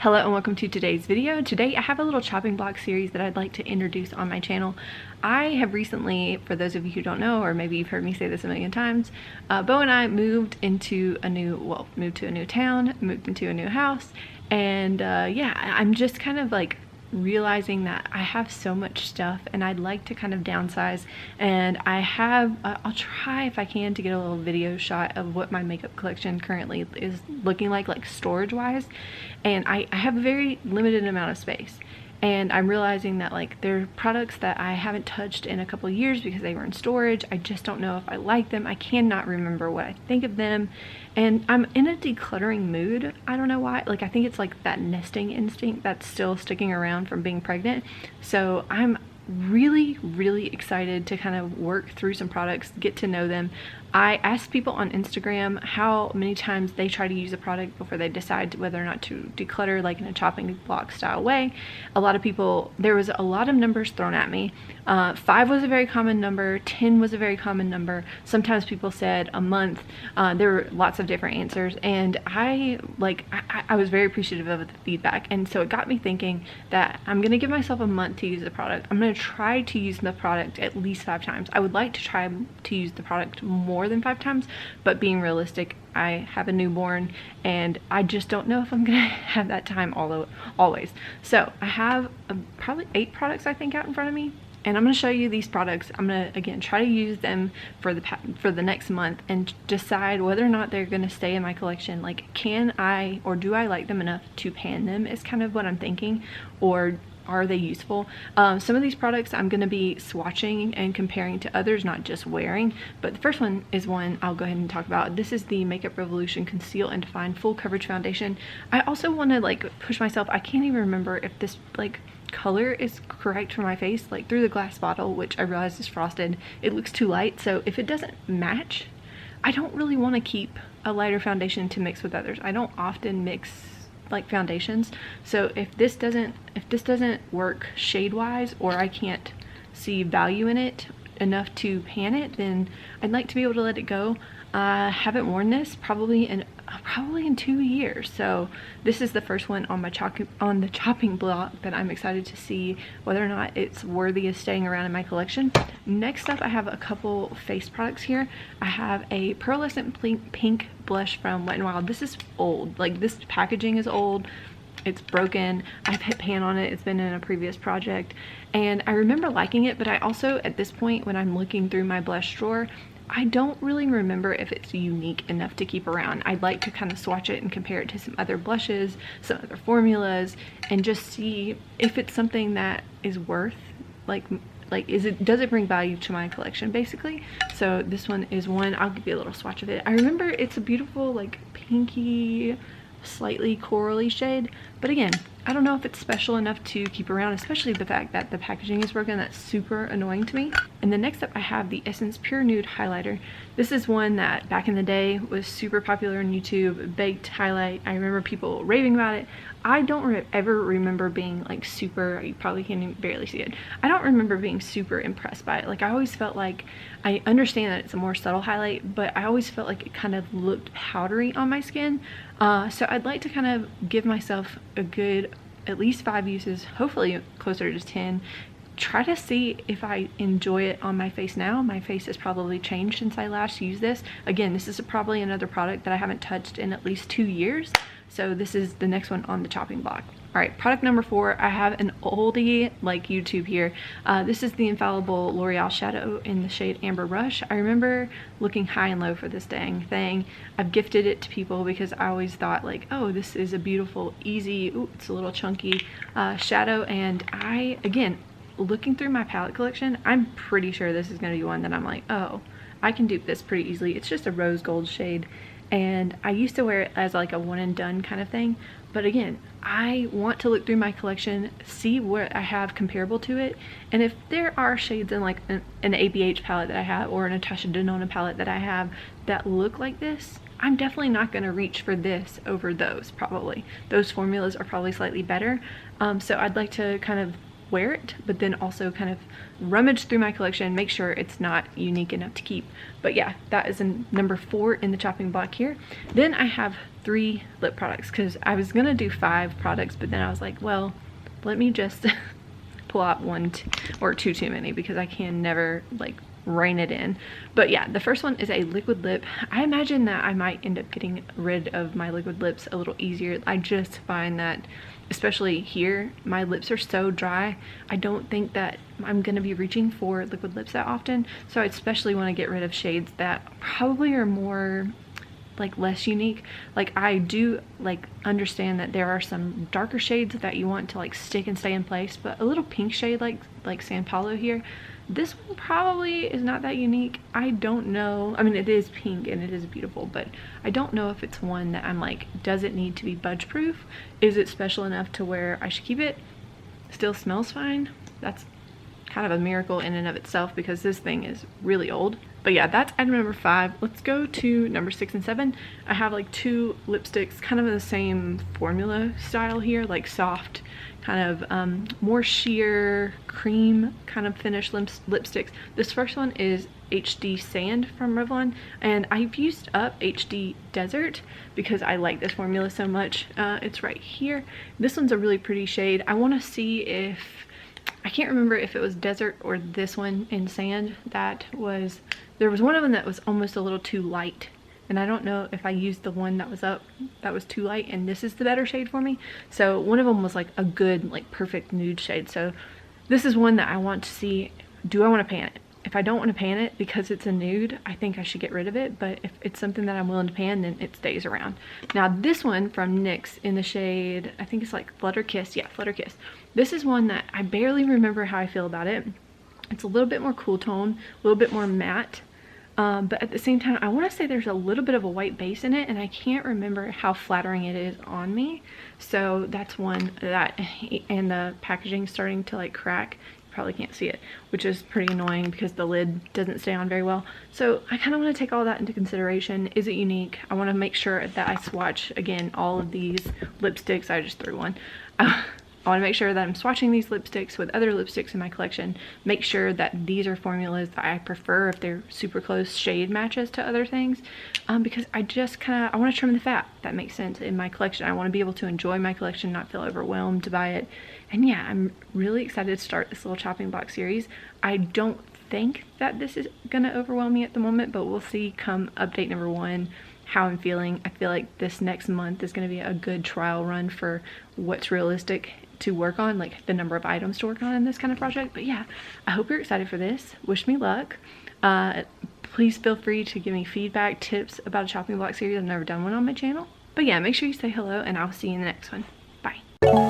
Hello and welcome to today's video. Today I have a little chopping block series that I'd like to introduce on my channel. I have recently, for those of you who don't know, or maybe you've heard me say this a million times, Bo and I moved into a new town, moved into a new house, and yeah, I'm just kind of like realizing that I have so much stuff and I'd like to kind of downsize, and I have I'll try if I can to get a little video shot of what my makeup collection currently is looking like storage wise, and I have a very limited amount of space, and I'm realizing that like there are products that I haven't touched in a couple of years because they were in storage. I just don't know if I like them. I cannot remember what I think of them, and I'm in a decluttering mood. I don't know why. Like I think it's like that nesting instinct that's still sticking around from being pregnant. So I'm really excited to kind of work through some products, get to know them. I asked people on Instagram how many times they try to use a product before they decide whether or not to declutter, like in a chopping block style way. A lot of people, there was a lot of numbers thrown at me. 5 was a very common number, 10 was a very common number. Sometimes people said a month. There were lots of different answers, and I was very appreciative of the feedback, and so it got me thinking that I'm gonna give myself a month to use the product. I'm gonna try to use the product at least 5 times. I would like to try to use the product more than 5 times, but being realistic, I have a newborn and I just don't know if I'm gonna have that time always. So I have probably 8 products I think out in front of me, and I'm going to show you these products. I'm going to again try to use them for the next month and decide whether or not they're going to stay in my collection. Like, can I or do I like them enough to pan them is kind of what I'm thinking, or are they useful? Some of these products I'm going to be swatching and comparing to others, not just wearing. But the first one is one I'll go ahead and talk about. This is the Makeup Revolution Conceal and Define Full Coverage Foundation. I also want to like push myself. I can't even remember if this like color is correct for my face. Like through the glass bottle, which I realize is frosted, it looks too light. So if it doesn't match, I don't really want to keep a lighter foundation to mix with others. I don't often mix like foundations, so if this doesn't work shade wise, or I can't see value in it enough to pan it, then I'd like to be able to let it go. I haven't worn this probably in 2 years, so this is the first one on my chopping block that I'm excited to see whether or not it's worthy of staying around in my collection. Next up, I have a couple face products here. I have a Pearlescent pink blush from Wet n Wild. This is old, like this packaging is old, it's broken. I've hit pan on it, it's been in a previous project, and I remember liking it, but I also, at this point when I'm looking through my blush drawer, I don't really remember if it's unique enough to keep around. I'd like to kind of swatch it and compare it to some other blushes, some other formulas, and just see if it's something that is worth, does it bring value to my collection basically. So this one is one. I'll give you a little swatch of it. I remember it's a beautiful like pinky, slightly corally shade, but again, I don't know if it's special enough to keep around, especially the fact that the packaging is broken. That's super annoying to me. And then next up, I have the Essence Pure Nude Highlighter. This is one that back in the day was super popular on YouTube, baked highlight. I remember people raving about it. I don't ever remember being like super, you probably can't even barely see it. I don't remember being super impressed by it. Like I always felt like, I understand that it's a more subtle highlight, but I always felt like it kind of looked powdery on my skin. So I'd like to kind of give myself a good at least 5 uses, hopefully closer to 10. Try to see if I enjoy it on my face now. My face has probably changed since I last used this. Again, this is probably another product that I haven't touched in at least 2 years. So this is the next one on the chopping block. All right, product number 4, I have an oldie like YouTube here. This is the Infallible L'Oreal Shadow in the shade Amber Rush. I remember looking high and low for this dang thing. I've gifted it to people because I always thought like, oh, this is a beautiful, easy, ooh, it's a little chunky shadow. And again, looking through my palette collection, I'm pretty sure this is gonna be one that I'm like, oh, I can dupe this pretty easily. It's just a rose gold shade, and I used to wear it as like a one and done kind of thing. But again, I want to look through my collection, see what I have comparable to it, and if there are shades in like an ABH palette that I have, or a Natasha Denona palette that I have that look like this, I'm definitely not going to reach for this over those. Probably those formulas are probably slightly better, so I'd like to kind of wear it, but then also kind of rummage through my collection, make sure it's not unique enough to keep. But yeah, that is number 4 in the chopping block here. Then I have 3 lip products, because I was gonna do 5 products, but then I was like, well, let me just pull out 1 or 2 too many, because I can never like rein it in. But yeah, the first one is a liquid lip. I imagine that I might end up getting rid of my liquid lips a little easier. I just find that, especially here, my lips are so dry. I don't think that I'm gonna be reaching for liquid lips that often, so I especially want to get rid of shades that probably are more like less unique. Like, I do like understand that there are some darker shades that you want to like stick and stay in place, but a little pink shade like San Paulo here, this one probably is not that unique. I don't know. I mean, it is pink and it is beautiful, but I don't know if it's one that I'm like, does it need to be budge proof? Is it special enough to where I should keep it? Still smells fine. That's kind of a miracle in and of itself, because this thing is really old. But yeah, that's item number 5. Let's go to number 6 and 7. I have like 2 lipsticks kind of in the same formula style here, like soft, kind of more sheer cream kind of finished lipsticks. This first one is HD Sand from Revlon, and I've used up HD Desert because I like this formula so much. It's right here. This one's a really pretty shade. I want to see if, I can't remember if it was Desert or this one in Sand that was, there was one of them that was almost a little too light, and I don't know if I used the one that was up that was too light and this is the better shade for me. So one of them was like a good, like perfect nude shade. So this is one that I want to see, do I want to pan it? If I don't want to pan it because it's a nude, I think I should get rid of it. But if it's something that I'm willing to pan, then it stays around. Now this one from NYX in the shade, I think it's like Flutter Kiss. Yeah, Flutter Kiss. This is one that I barely remember how I feel about it. It's a little bit more cool tone, a little bit more matte. But at the same time, I want to say there's a little bit of a white base in it, and I can't remember how flattering it is on me. So that's one that, and the packaging starting to like crack. Probably can't see it, which is pretty annoying because the lid doesn't stay on very well. So I kind of want to take all that into consideration. Is it unique? I want to make sure that I swatch again all of these lipsticks. I just threw one. I want to make sure that I'm swatching these lipsticks with other lipsticks in my collection. Make sure that these are formulas that I prefer if they're super close shade matches to other things, because I just kind of, I want to trim the fat. That makes sense in my collection. I want to be able to enjoy my collection, not feel overwhelmed by it. And yeah, I'm really excited to start this little chopping block series. I don't think that this is gonna overwhelm me at the moment, but we'll see come update number 1 how I'm feeling. I feel like this next month is gonna be a good trial run for what's realistic to work on, like the number of items to work on in this kind of project. But yeah, I hope you're excited for this. Wish me luck. Please feel free to give me feedback, tips about a chopping block series. I've never done one on my channel. But yeah, make sure you say hello, and I'll see you in the next one. Bye.